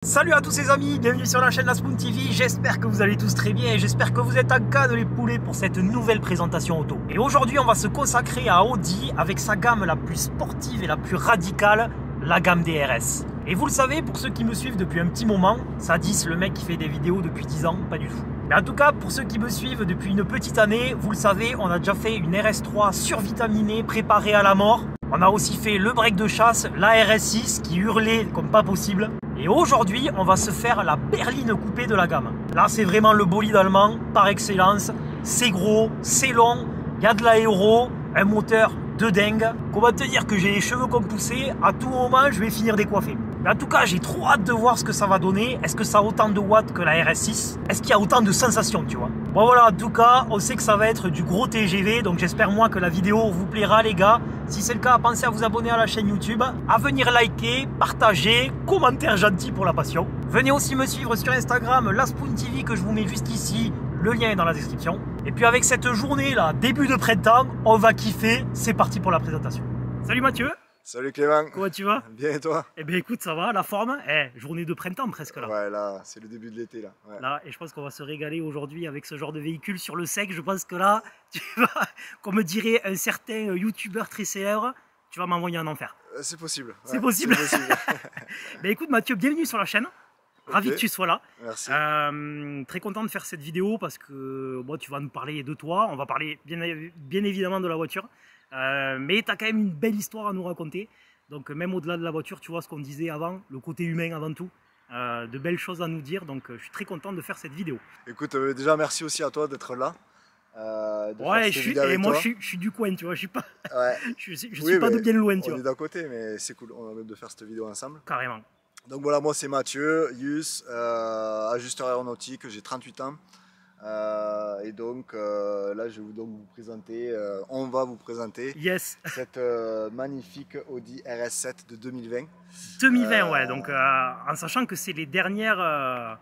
Salut à tous les amis, bienvenue sur la chaîne La Spoon TV, j'espère que vous allez tous très bien et j'espère que vous êtes en cas de les poulets pour cette nouvelle présentation auto. Et aujourd'hui on va se consacrer à Audi avec sa gamme la plus sportive et la plus radicale, la gamme des RS. Et vous le savez, pour ceux qui me suivent depuis un petit moment, Sadis, le mec qui fait des vidéos depuis 10 ans, pas du tout. Mais en tout cas, pour ceux qui me suivent depuis une petite année, vous le savez, on a déjà fait une RS3 survitaminée, préparée à la mort. On a aussi fait le break de chasse, la RS6 qui hurlait comme pas possible. Et aujourd'hui, on va se faire la berline coupée de la gamme. Là, c'est vraiment le bolide allemand par excellence. C'est gros, c'est long, il y a de l'aéro, un moteur de dingue. Comment te dire que j'ai les cheveux comme poussés, à tout moment, je vais finir décoiffé. Mais en tout cas, j'ai trop hâte de voir ce que ça va donner. Est-ce que ça a autant de watts que la RS6? Est-ce qu'il y a autant de sensations, tu vois? Bon voilà, en tout cas, on sait que ça va être du gros TGV, donc j'espère moi que la vidéo vous plaira les gars. Si c'est le cas, pensez à vous abonner à la chaîne YouTube, à venir liker, partager, commentaire gentil pour la passion. Venez aussi me suivre sur Instagram, La Spoon TV, que je vous mets juste ici, le lien est dans la description. Et puis avec cette journée là, début de printemps, on va kiffer, c'est parti pour la présentation. Salut Mathieu. Salut Clément. Comment tu vas? Bien et toi? Eh bien écoute, ça va, la forme? Journée de printemps presque là. Ouais, là, c'est le début de l'été là. Ouais. Là, et je pense qu'on va se régaler aujourd'hui avec ce genre de véhicule sur le sec. Je pense que là, tu vas, comme dirait un certain youtubeur très célèbre, tu vas m'envoyer en enfer. C'est possible. C'est possible. possible. Ben écoute Mathieu, bienvenue sur la chaîne. Ravi que tu sois là. Merci. Très content de faire cette vidéo parce que bon, tu vas nous parler de toi. On va parler bien évidemment de la voiture. Mais tu as quand même une belle histoire à nous raconter. Donc même au-delà de la voiture, tu vois ce qu'on disait avant, le côté humain avant tout. De belles choses à nous dire. Donc je suis très content de faire cette vidéo. Écoute, déjà merci aussi à toi d'être là. Ouais, je suis du coin, tu vois. Je suis pas, ouais. je suis pas de bien loin, tu vois. On est d'à côté, mais c'est cool de faire cette vidéo ensemble. Carrément. Donc voilà, moi c'est Mathieu, Yus, ajusteur aéronautique, j'ai 38 ans. Et donc là je vais vous présenter, on va vous présenter cette magnifique Audi RS7 de 2020. 2020 ouais, donc en sachant que c'est les dernières,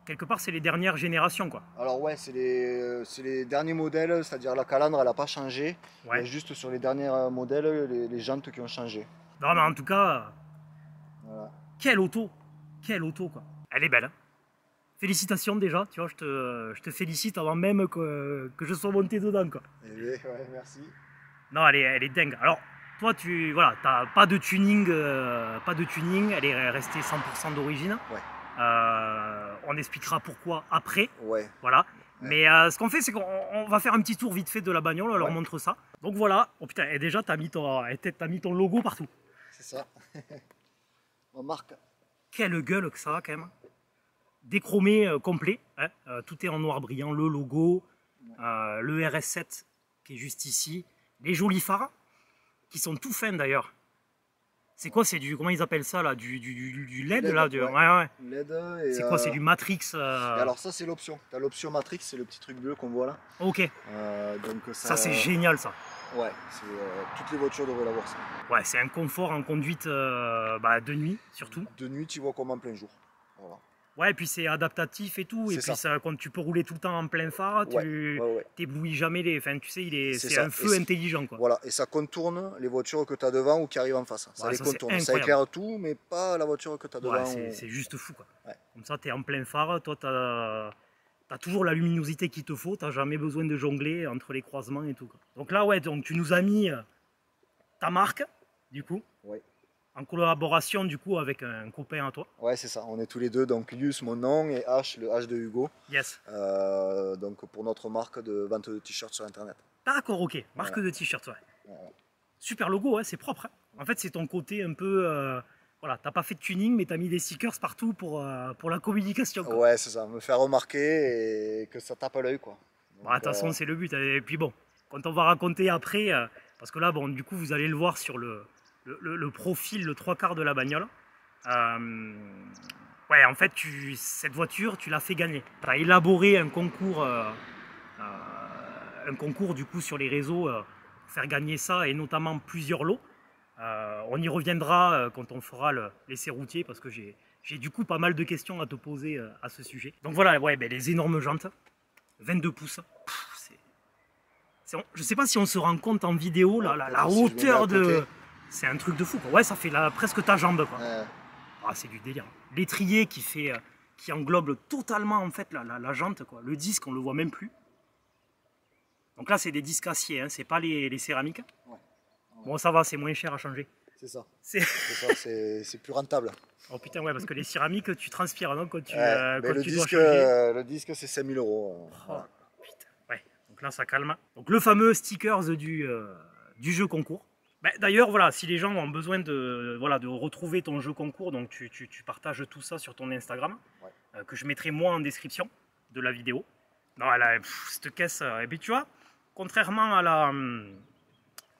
quelque part c'est les dernières générations quoi. Alors ouais, c'est les derniers modèles, c'est-à-dire la calandre elle n'a pas changé, ouais. Il y a juste sur les derniers modèles les jantes qui ont changé. Non mais en tout cas, voilà. Quelle auto quoi. Elle est belle hein. Félicitations déjà, tu vois, je te félicite avant même que je sois monté dedans quoi. Ouais, merci. Non, elle est dingue. Alors, toi, voilà, t'as pas de tuning, elle est restée 100% d'origine. Ouais. On expliquera pourquoi après. Ouais. Voilà. Ouais. Mais ce qu'on fait, c'est qu'on va faire un petit tour vite fait de la bagnole, on leur montre ça. Donc voilà. Oh putain, et déjà, t'as mis ton logo partout. C'est ça. On marque. Quelle gueule que ça a quand même. Déchromé complet, hein. Tout est en noir brillant, le logo, le RS7 qui est juste ici, les jolis phares qui sont tout fins d'ailleurs. C'est quoi, c'est du, comment ils appellent ça là, du LED là, ouais. LED. C'est quoi, c'est du Matrix Et alors ça c'est l'option. Tu as l'option Matrix, c'est le petit truc bleu qu'on voit là. Ok. Donc ça c'est génial ça. Ouais, toutes les voitures devraient l'avoir ça. Ouais, c'est un confort en conduite de nuit surtout. De nuit, tu vois comme en plein jour. Voilà. Ouais, et puis c'est adaptatif et tout. Et puis ça, quand tu peux rouler tout le temps en plein phare, tu t'éblouis jamais les. Enfin, tu sais, c'est un feu intelligent quoi. Voilà, et ça contourne les voitures que tu as devant ou qui arrivent en face. Ça les contourne. Ça éclaire tout, mais pas la voiture que tu as devant. Ouais, c'est juste fou quoi. Ouais. Comme ça, tu es en plein phare, toi, tu as toujours la luminosité qu'il te faut, tu n'as jamais besoin de jongler entre les croisements et tout quoi. Donc là, ouais, donc tu nous as mis ta marque, du coup. Ouais. En collaboration du coup avec un copain à toi. Ouais, c'est ça, on est tous les deux, donc Yus mon nom et H le H de Hugo. Yes. Donc pour notre marque de vente de t-shirts sur internet. D'accord, ok, marque de t-shirts, ouais. Super logo, ouais, c'est propre. Hein. En fait, c'est ton côté un peu. Voilà, t'as pas fait de tuning, mais t'as mis des stickers partout pour la communication. Quoi. Ouais, c'est ça, me faire remarquer et que ça tape à l'œil quoi. De toute façon, c'est le but. Et puis bon, quand on va raconter après, parce que là, bon, du coup, vous allez le voir sur le profil, le 3/4 de la bagnole. Ouais, en fait, cette voiture, tu l'as fait gagner. Tu as élaboré un concours du coup sur les réseaux pour faire gagner ça et notamment plusieurs lots. On y reviendra quand on fera l'essai routier parce que j'ai du coup pas mal de questions à te poser à ce sujet. Donc voilà, ouais, les énormes jantes, 22 pouces. Je sais pas si on se rend compte en vidéo, la hauteur de... C'est un truc de fou quoi. Ouais, ça fait presque ta jambe quoi. Ah, c'est du délire. l'étrier qui englobe totalement en fait la jante, quoi. Le disque, on le voit même plus. Donc là, c'est des disques acier, hein, c'est pas les céramiques. Ouais. Bon, ça va, c'est moins cher à changer. C'est ça. C'est plus rentable. Oh putain, ouais, parce que les céramiques, tu transpires, non, quand tu, le disque, c'est 5 000 €. Voilà. Putain, ouais. Donc là, ça calme. Donc le fameux stickers du jeu concours. Ben, d'ailleurs, voilà, si les gens ont besoin de retrouver ton jeu concours, donc tu partages tout ça sur ton Instagram, ouais. Que je mettrai moi en description de la vidéo. Non, cette caisse, et puis tu vois, contrairement à la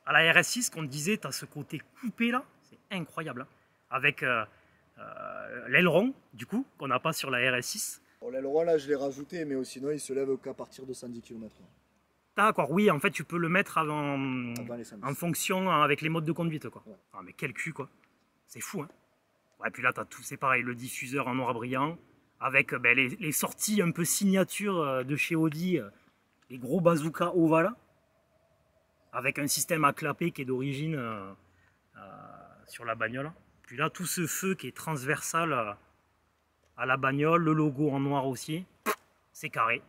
RS6 qu'on te disait, tu as ce côté coupé là, c'est incroyable, hein, avec l'aileron, du coup, qu'on n'a pas sur la RS6. Bon, l'aileron là, je l'ai rajouté, mais sinon il se lève qu'à partir de 110 km. D'accord, oui, en fait, tu peux le mettre en fonction avec les modes de conduite, quoi. Ouais. Ah, mais quel cul, quoi. C'est fou, hein. Ouais, puis là, tu as tout, c'est pareil, le diffuseur en noir brillant, avec les sorties un peu signature de chez Audi, les gros bazookas ovales, avec un système à clapet qui est d'origine sur la bagnole. Puis là, tout ce feu qui est transversal à la bagnole, le logo en noir aussi, c'est carré.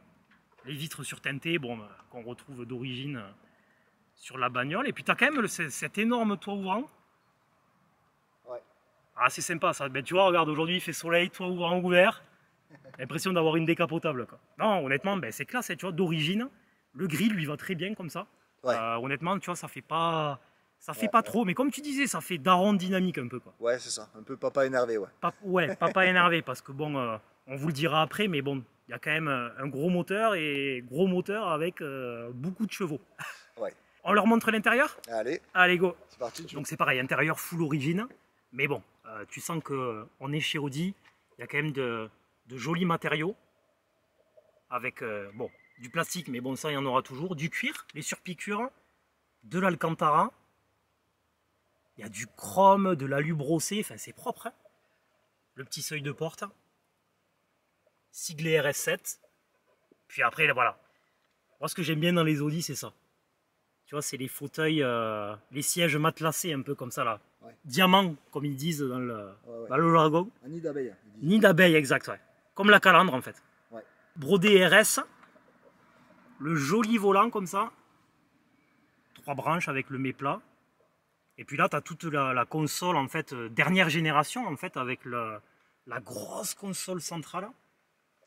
Les vitres surteintées, bon, qu'on retrouve d'origine sur la bagnole. Et puis tu as quand même cet énorme toit ouvrant. Ouais. Ah, c'est sympa ça. Ben, tu vois, regarde, aujourd'hui il fait soleil, toit ouvrant ouvert. L'impression d'avoir une décapotable, quoi. Non, honnêtement, ben, c'est classe, tu vois, d'origine. Le gris lui va très bien comme ça. Ouais. Honnêtement, tu vois, ça fait pas trop. Mais comme tu disais, ça fait daron dynamique un peu, quoi. Ouais, c'est ça. Un peu papa énervé, ouais. Ouais, papa énervé, parce que bon, on vous le dira après, mais bon. Il y a quand même un gros moteur avec beaucoup de chevaux. Ouais. On leur montre l'intérieur? Allez, go. C'est parti. Donc c'est pareil, intérieur full origine. Mais bon, tu sens qu'on est chez Audi. Il y a quand même de jolis matériaux. Avec bon, du plastique, mais bon, ça il y en aura toujours. Du cuir, les surpiqûres, de l'alcantara. Il y a du chrome, de l'alu brossé. Enfin, c'est propre, hein. Le petit seuil de porte. Siglé RS7. Puis après, voilà. Moi, ce que j'aime bien dans les Audi, c'est ça. Tu vois, c'est les fauteuils, les sièges matelassés, un peu comme ça, là. Ouais. Diamant, comme ils disent dans le jargon. Un nid d'abeille. Nid d'abeille, exact, ouais. Comme la calandre, en fait. Ouais. Brodé RS. Le joli volant, comme ça. 3 branches avec le méplat. Et puis là, tu as toute la console, en fait, dernière génération, en fait, avec la grosse console centrale.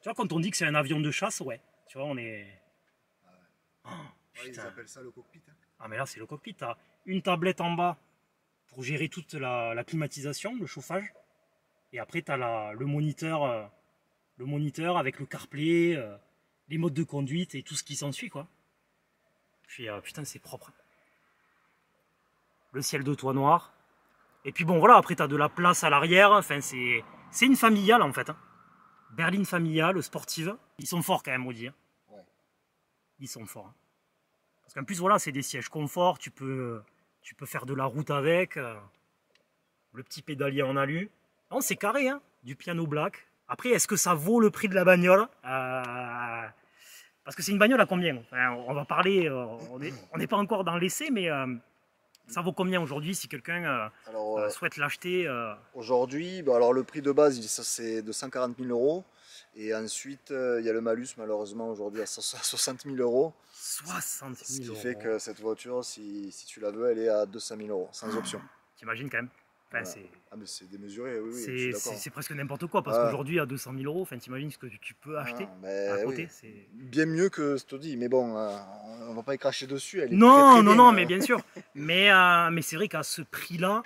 Tu vois, quand on dit que c'est un avion de chasse, ouais. Tu vois, on est... Oh, ouais, ils appellent ça le cockpit. Hein. Ah, mais là, c'est le cockpit. Tu as une tablette en bas pour gérer toute la climatisation, le chauffage. Et après, tu as le moniteur avec le CarPlay, les modes de conduite et tout ce qui s'ensuit, quoi. Puis, putain, c'est propre. Le ciel de toit noir. Et puis, bon, voilà, après, tu as de la place à l'arrière. Enfin, c'est une familiale, en fait, hein. Berline familiale, sportive, ils sont forts quand même, Audi. Hein. Ouais. Ils sont forts. Hein. Parce qu'en plus, voilà, c'est des sièges confort, tu peux faire de la route avec. Le petit pédalier en alu. Non, c'est carré, hein, du piano black. Après, est-ce que ça vaut le prix de la bagnole? Parce que c'est une bagnole à combien? Enfin, on va parler, on n'est pas encore dans l'essai, mais ça vaut combien aujourd'hui si quelqu'un souhaite l'acheter Aujourd'hui, bah alors le prix de base, c'est de 140 000 €. Et ensuite, il y a le malus, malheureusement, aujourd'hui à 60 000 €. 60 000 €. Ce qui fait que cette voiture, si tu la veux, elle est à 200 000 €, sans option. T'imagines quand même. Enfin, voilà. Ah mais c'est démesuré, oui. C'est presque n'importe quoi, parce qu'aujourd'hui, à 200 000 €, t'imagines ce que tu peux acheter à côté. Oui. Bien mieux que ce Audi, mais bon, on va pas y cracher dessus. Elle est non, très non, bien, non, mais bien sûr. mais c'est vrai qu'à ce prix-là,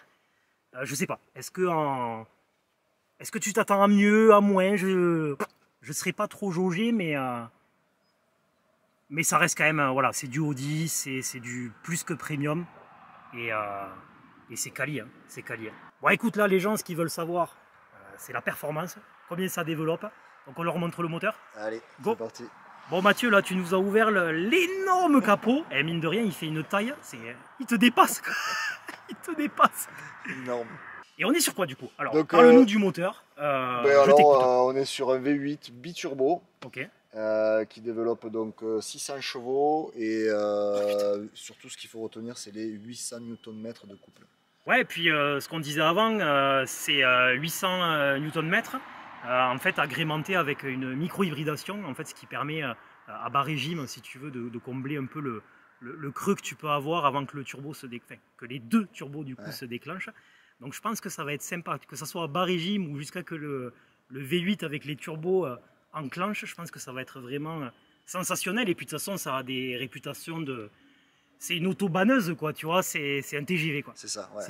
je sais pas. Est-ce que tu t'attends à mieux, à moins? Je serais pas trop jaugé, mais ça reste quand même, voilà, c'est du Audi, c'est du plus que premium. Et c'est quali, hein, c'est quali. Bon, écoute, là, les gens, ce qu'ils veulent savoir, c'est la performance, combien ça développe. Donc, on leur montre le moteur. Allez, c'est parti. Bon, Mathieu, là, tu nous as ouvert l'énorme capot. Et mine de rien, il fait une taille, il te dépasse. Il te dépasse. Énorme. Et on est sur quoi, du coup? Alors, parle-nous du moteur. On est sur un V8 biturbo. Ok. Qui développe donc 600 chevaux et surtout ce qu'il faut retenir, c'est les 800 Nm de couple. Ouais, et puis ce qu'on disait avant, c'est 800 Nm, en fait agrémenté avec une micro-hybridation, en fait, ce qui permet à bas régime, si tu veux, de combler un peu le creux que tu peux avoir avant que le turbo se déclenche, que les deux turbos du coup se déclenchent. Donc je pense que ça va être sympa, que ça soit à bas régime ou jusqu'à que le V8 avec les turbos enclenche, je pense que ça va être vraiment sensationnel. Et puis de toute façon, ça a des réputations de... C'est une auto banneuse, quoi, tu vois, c'est un TGV, quoi. C'est ça, ouais.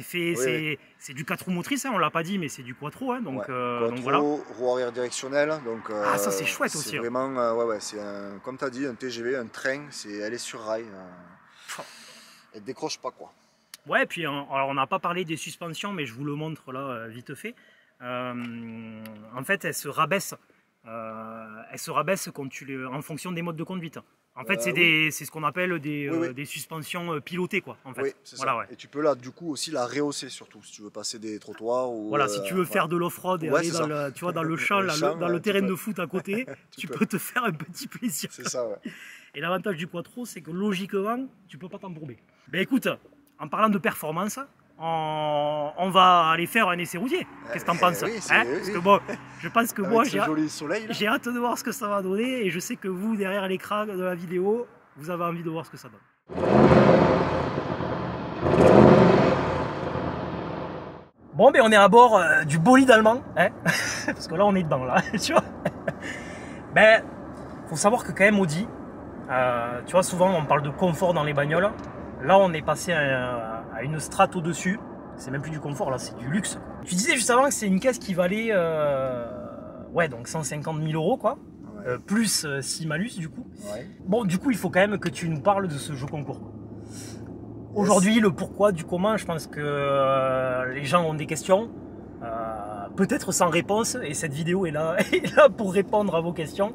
C'est du 4 roues motrices, hein, on l'a pas dit, mais c'est du quattro, hein, donc, quattro, donc voilà. roue arrière directionnelle, donc... ah, ça c'est chouette aussi. C'est vraiment, c'est comme tu as dit, un TGV, un train, elle est sur rail. Elle décroche pas, quoi. Ouais, puis alors on n'a pas parlé des suspensions, mais je vous le montre là, vite fait. En fait, elle se rabaisse quand en fonction des modes de conduite. En fait, c'est ce qu'on appelle des suspensions pilotées, quoi. En fait. Oui, c'est ça. Et tu peux là, du coup, aussi la rehausser, surtout, si tu veux passer des trottoirs. Ou, voilà, si tu veux faire de l'off-road et aller dans le champ, dans le terrain de foot à côté, tu peux te faire un petit plaisir. C'est ça, ouais. Et l'avantage du quattro, c'est que logiquement, tu peux pas t'embourber. Ben écoute, en parlant de performance, on va aller faire un essai routier. Qu'est-ce que t'en penses? Parce que bon, je pense que moi, j'ai hâte de voir ce que ça va donner et je sais que vous, derrière l'écran de la vidéo, vous avez envie de voir ce que ça donne. Bon, ben on est à bord du bolide allemand, hein parce que là, on est dedans, là, tu vois. Ben, faut savoir que quand même Audi, tu vois, souvent on parle de confort dans les bagnoles. Là, on est passé à une strate au-dessus. C'est même plus du confort, là, c'est du luxe. Tu disais juste avant que c'est une caisse qui valait donc 150 000 €, quoi. Ouais. Plus 6 malus, du coup. Ouais. Bon, du coup, il faut quand même que tu nous parles de ce jeu concours. Aujourd'hui, le pourquoi, du comment, je pense que les gens ont des questions. Peut-être sans réponse, et cette vidéo est là pour répondre à vos questions.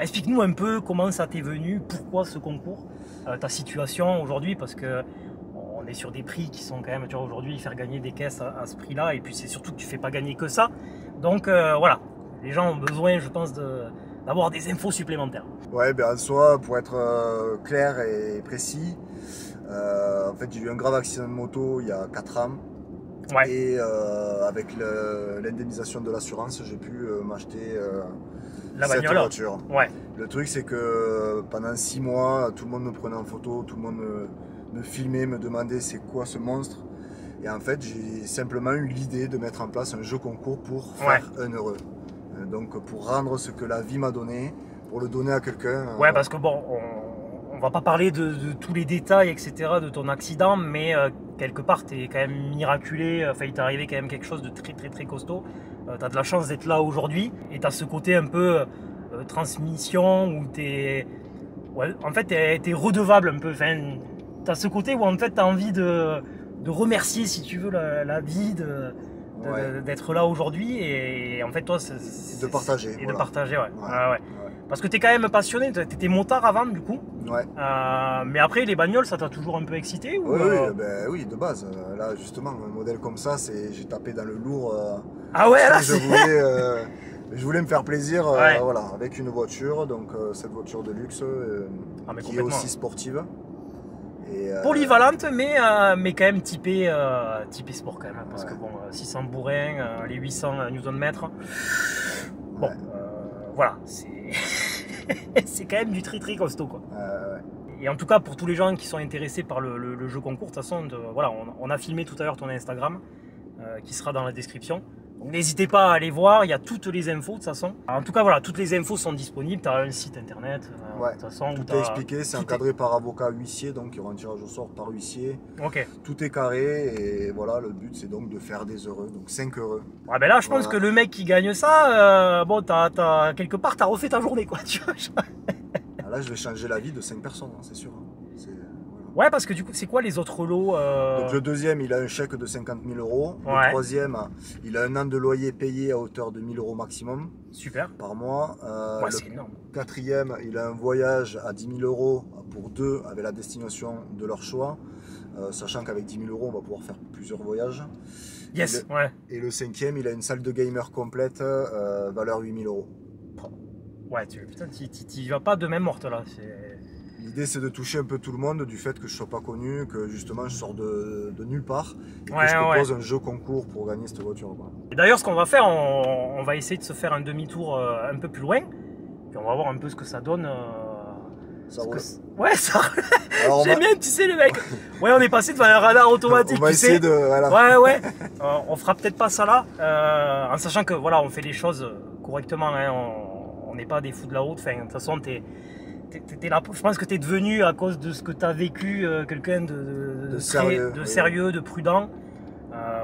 Explique-nous un peu comment ça t'est venu, pourquoi ce concours, ta situation aujourd'hui, parce que on est sur des prix qui sont quand même, tu vois, aujourd'hui, faire gagner des caisses à ce prix-là, et puis c'est surtout que tu fais pas gagner que ça. Donc voilà, les gens ont besoin, je pense, d'avoir des infos supplémentaires. Ouais, ben en soi, pour être clair et précis, en fait, j'ai eu un grave accident de moto il y a 4 ans. Ouais. Et avec l'indemnisation de l'assurance, j'ai pu m'acheter cette voiture. Ouais. Le truc, c'est que pendant 6 mois, tout le monde me prenait en photo, tout le monde me filmait, me demandait c'est quoi ce monstre. Et en fait, j'ai simplement eu l'idée de mettre en place un jeu concours pour faire un heureux. Donc pour rendre ce que la vie m'a donné, pour le donner à quelqu'un. Ouais, parce que bon, on va pas parler de tous les détails, etc. de ton accident, mais quelque part, tu es quand même miraculé. Enfin, il t'est arrivé quand même quelque chose de très très très costaud. Tu as de la chance d'être là aujourd'hui et tu as ce côté un peu transmission où tu es... Ouais, en fait, tu es redevable un peu. Enfin, tu as ce côté où en fait, tu as envie de remercier, si tu veux, la vie, d'être là aujourd'hui. Et en fait, toi, de partager. Et de partager, ouais. Parce que tu es quand même passionné, tu étais motard avant du coup. Ouais. Mais après, les bagnoles, ça t'a toujours un peu excité ou oui, de base. Là, justement, un modèle comme ça, j'ai tapé dans le lourd. Ah ouais, là, je voulais me faire plaisir voilà, avec une voiture, donc cette voiture de luxe qui est aussi sportive. Et, polyvalente, mais quand même typée sport quand même. Parce que bon, 600 bourrins, les 800 Nm. Bon, voilà, c'est quand même du très très costaud, quoi. Et en tout cas, pour tous les gens qui sont intéressés par le jeu concours, de toute façon, voilà, on a filmé tout à l'heure ton Instagram qui sera dans la description. Donc n'hésitez pas à aller voir, il y a toutes les infos de toute façon. En tout cas, voilà, toutes les infos sont disponibles. Tu as un site internet. De toute façon, tout est expliqué, c'est encadré par avocat huissier, donc il y aura un tirage au sort par huissier. Ok. Tout est carré et voilà, le but c'est donc de faire des heureux, donc 5 heureux. Ouais, ben là, je pense que le mec qui gagne ça, bon, quelque part, t'as refait ta journée, quoi. Tu vois. Là, je vais changer la vie de 5 personnes, hein, c'est sûr. Ouais, parce que du coup, c'est quoi les autres lots Donc le deuxième, il a un chèque de 50 000 €. Le troisième, il a un an de loyer payé à hauteur de 1 000 € maximum. Super. Par mois. C'est énorme. Quatrième, il a un voyage à 10 000 € pour 2 avec la destination de leur choix. Sachant qu'avec 10 000 €, on va pouvoir faire plusieurs voyages. Yes, et le cinquième, il a une salle de gamer complète, valeur 8 000 €. Ouais, putain, t'y vas pas de même morte là. L'idée c'est de toucher un peu tout le monde du fait que je sois pas connu, que justement je sors de nulle part et que je propose un jeu concours pour gagner cette voiture. Et d'ailleurs ce qu'on va faire, on va essayer de se faire un demi-tour un peu plus loin, puis on va voir un peu ce que ça donne. Ça roule. Ouais, ça j'aime bien, tu sais les mecs. Ouais, on est passé devant un radar automatique. On va essayer de... Voilà. Ouais. On fera peut-être pas ça là, en sachant que voilà, on fait les choses correctement, hein. On n'est pas des fous de la route. Enfin, de toute façon, là, je pense que tu es devenu, à cause de ce que tu as vécu, quelqu'un de sérieux, de prudent.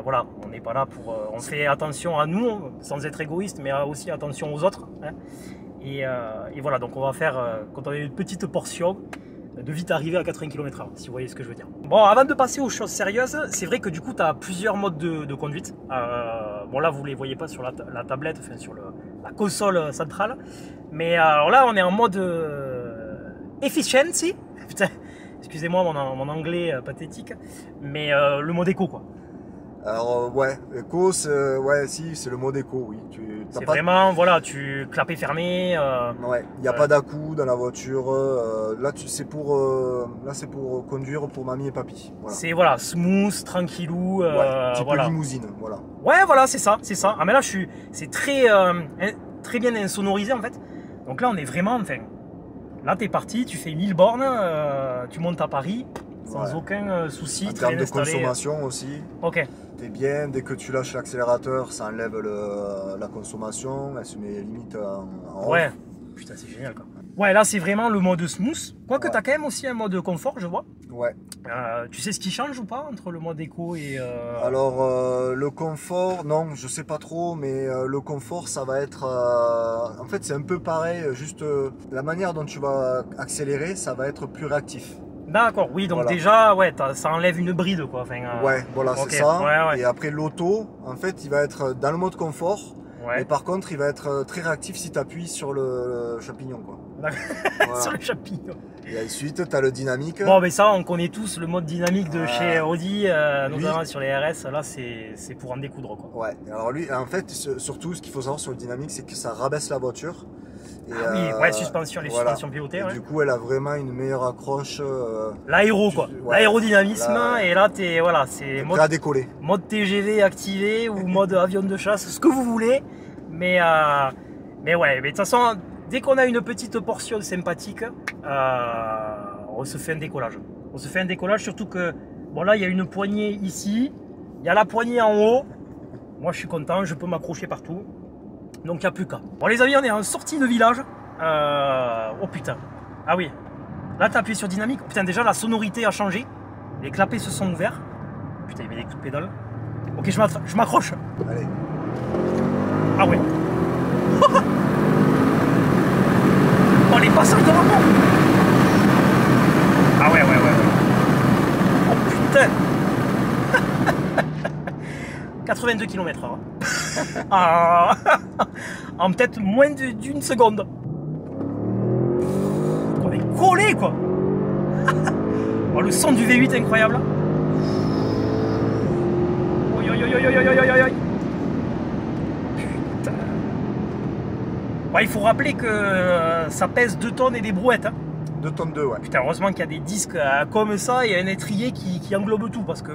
Voilà, on n'est pas là pour... on fait attention à nous, sans être égoïste, mais aussi attention aux autres. Hein. Et voilà, donc on va faire, quand on a une petite portion, de vite arriver à 80 km/h, si vous voyez ce que je veux dire. Bon, avant de passer aux choses sérieuses, c'est vrai que du coup, tu as plusieurs modes de conduite. Bon, là, vous ne les voyez pas sur la tablette, enfin sur la console centrale. Mais alors là, on est en mode efficiency. Putain, excusez-moi mon anglais pathétique. Mais le mode éco, quoi. Alors ouais, éco, c'est le mode éco, oui. C'est vraiment, voilà, tu clapet fermé. Ouais, il n'y a pas d'à-coups dans la voiture. Là, c'est pour conduire pour mamie et papy. Voilà. C'est voilà, smooth, tranquillou. Type limousine, voilà. Ouais, voilà, c'est ça. Ah mais là, c'est très bien insonorisé en fait. Donc là, on est vraiment, enfin, là, t'es parti, tu fais 1000 bornes, tu montes à Paris. Sans aucun souci. En termes de consommation aussi. Ok. T'es bien, dès que tu lâches l'accélérateur, ça enlève la consommation, elle se met limite en ouais. Putain, c'est génial quoi. Ouais, là c'est vraiment le mode smooth. Quoique t'as quand même aussi un mode confort, je vois. Ouais. Tu sais ce qui change ou pas entre le mode éco et... Alors, le confort, non, je sais pas trop, mais le confort, ça va être... en fait, c'est un peu pareil, juste la manière dont tu vas accélérer, ça va être plus réactif. D'accord, oui, donc voilà. Déjà, ouais, ça enlève une bride, quoi. Enfin, ouais, voilà, okay. C'est ça. Ouais. Et après, l'auto, en fait, il va être dans le mode confort. Ouais. Mais par contre, il va être très réactif si tu appuies sur le champignon, quoi. Voilà. Sur le champignon. Et ensuite, tu as le dynamique. Bon, mais ça, on connaît tous le mode dynamique de chez Audi, notamment sur les RS. Là, c'est pour en découdre, quoi. Ouais, alors lui, en fait, surtout, ce qu'il faut savoir sur le dynamique, c'est que ça rabaisse la voiture. Et oui, ouais, suspension, les suspensions pilotées. Ouais. Du coup, elle a vraiment une meilleure accroche. L'aéro, quoi. Ouais, l'aérodynamisme. Et là, voilà, c'est mode à décoller. Mode TGV activé ou mode avion de chasse, ce que vous voulez. Mais ouais, mais de toute façon, dès qu'on a une petite portion sympathique, on se fait un décollage. On se fait un décollage, surtout que, bon, là, il y a une poignée ici, il y a la poignée en haut. Moi, je suis content, je peux m'accrocher partout. Donc il n'y a plus qu'à. Bon les amis, on est en sortie de village. Oh putain. Ah oui. Là tu as appuyé sur dynamique. Oh, putain, déjà la sonorité a changé. Les clapets se sont ouverts. Putain, il met des coups de pédale. Ok, je m'accroche. Allez. Ah ouais. Oh les passages de rapport. Ah ouais. Oh putain. 82 km/h. En peut-être moins d'une seconde. On est collé quoi. Oh, le son du V8 incroyable. Putain. Ouais, il faut rappeler que ça pèse 2 tonnes et des brouettes. Hein. 2 tonnes 2, ouais. Putain, heureusement qu'il y a des disques comme ça et un étrier qui englobe tout parce que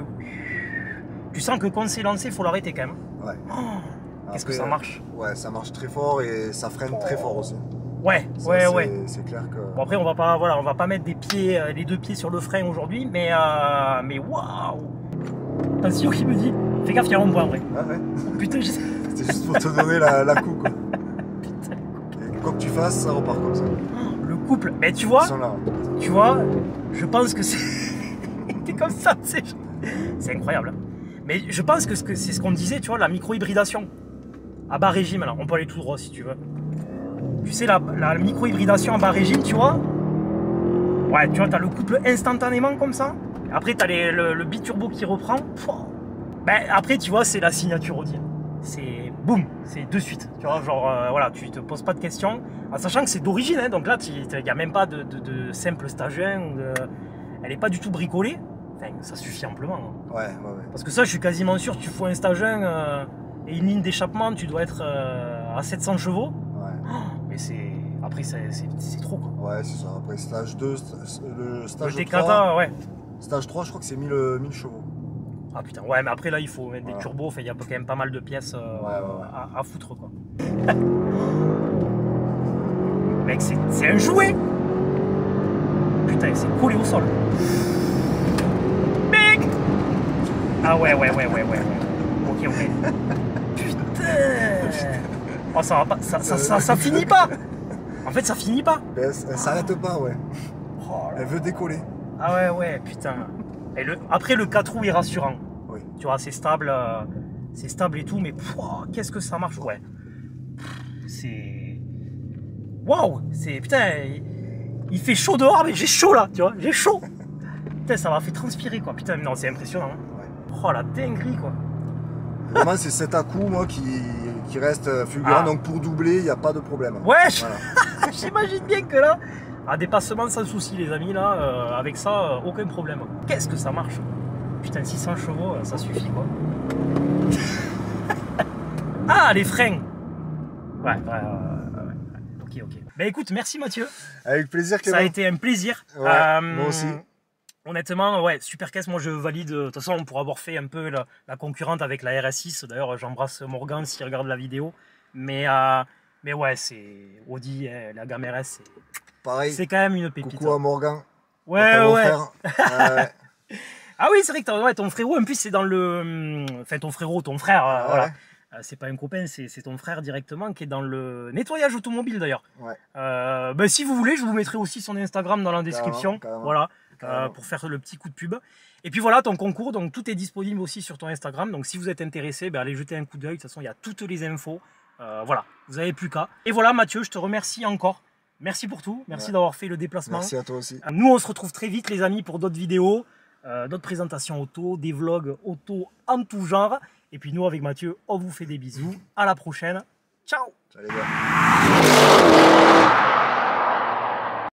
tu sens que quand c'est lancé, il faut l'arrêter quand même. Ouais. Oh, qu'est-ce que ça marche? Ouais, ça marche très fort et ça freine très fort aussi. Ouais, ça, ouais. C'est clair que... Bon, après, on va pas mettre les 2 pieds sur le frein aujourd'hui, mais waouh! Attention, qui me dit, fais gaffe, il y a un rond-point, ouais. Ah ouais. Oh, putain, c'était juste pour te donner la coup, quoi. Putain. Et quoi que tu fasses, ça repart comme ça. Le couple, mais tu vois, je pense que c'est comme ça, c'est incroyable. Mais je pense que c'est ce qu'on disait, tu vois, la micro-hybridation. À bas régime, alors on peut aller tout droit si tu veux. Tu sais, la micro-hybridation à bas régime, tu vois. Ouais, tu vois, t'as le couple instantanément comme ça. Après, t'as le biturbo qui reprend. Ben, après, tu vois, c'est la signature Audi. C'est boum, c'est de suite. Tu vois, genre, voilà, tu te poses pas de questions. En sachant que c'est d'origine, hein, donc là, il n'y a même pas de simple stage 1. Elle n'est pas du tout bricolée. Enfin, ça suffit amplement. Hein. Ouais. Parce que ça, je suis quasiment sûr, tu fous un stage 1 et une ligne d'échappement, tu dois être à 700 chevaux. Ouais. Oh, mais c'est Après, c'est trop, quoi. Ouais, c'est ça. Après, stage 2, le stage le 3, ouais. Stage 3, je crois que c'est 1000 chevaux. Ah putain, ouais, mais après là, il faut mettre des turbos. Il y a quand même pas mal de pièces à foutre, quoi. Mec, c'est un jouet. Putain, c'est collé au sol. Mec. Ah ouais. Ok. Putain. Oh, ça va pas, ça finit pas. En fait, ça finit pas. Elle s'arrête pas, ouais. Oh, elle veut décoller. Ah ouais, putain. Et après, le 4 roues est rassurant. Oui. Tu vois, c'est stable et tout, mais qu'est-ce que ça marche, ouais. C'est... Waouh. Putain, il fait chaud dehors, mais j'ai chaud là, tu vois, j'ai chaud. Putain, ça m'a fait transpirer, quoi. Putain, non, c'est impressionnant. Hein. Ouais. Oh, la dinguerie, quoi. Vraiment, c'est cet à-coup, moi, qui reste fulgurant, donc pour doubler, il n'y a pas de problème. Ouais, voilà. J'imagine bien que là, un dépassement sans souci, les amis, là, avec ça, aucun problème. Qu'est-ce que ça marche? Putain, 600 chevaux, ça suffit, quoi. Ah, les freins. Ouais. Ok. Ben écoute, merci Mathieu. Avec plaisir, Clément. Ça a été un plaisir. Ouais, moi aussi. Honnêtement, ouais, super caisse, moi je valide. De toute façon, pour avoir fait un peu la concurrente avec la RS6, d'ailleurs j'embrasse Morgan s'il regarde la vidéo. Mais ouais, c'est Audi, la gamme RS, c'est quand même une pépite. Coucou à Morgan. Ouais. Ah oui, c'est vrai que ton frérot, en plus c'est dans le... Enfin ton frère, voilà. C'est pas un copain, c'est ton frère directement qui est dans le nettoyage automobile d'ailleurs. Ouais. Ben, si vous voulez, je vous mettrai aussi son Instagram dans la description. Carrément. Voilà. Pour faire le petit coup de pub. Et puis voilà, ton concours, donc tout est disponible aussi sur ton Instagram. Donc si vous êtes intéressé, allez jeter un coup d'œil. De toute façon, il y a toutes les infos. Voilà, vous n'avez plus qu'à. Et voilà, Mathieu, je te remercie encore. Merci pour tout. Merci d'avoir fait le déplacement. Merci à toi aussi. Nous, on se retrouve très vite, les amis, pour d'autres vidéos, d'autres présentations auto, des vlogs auto en tout genre. Et puis nous, avec Mathieu, on vous fait des bisous. À la prochaine. Ciao. Ciao les gars.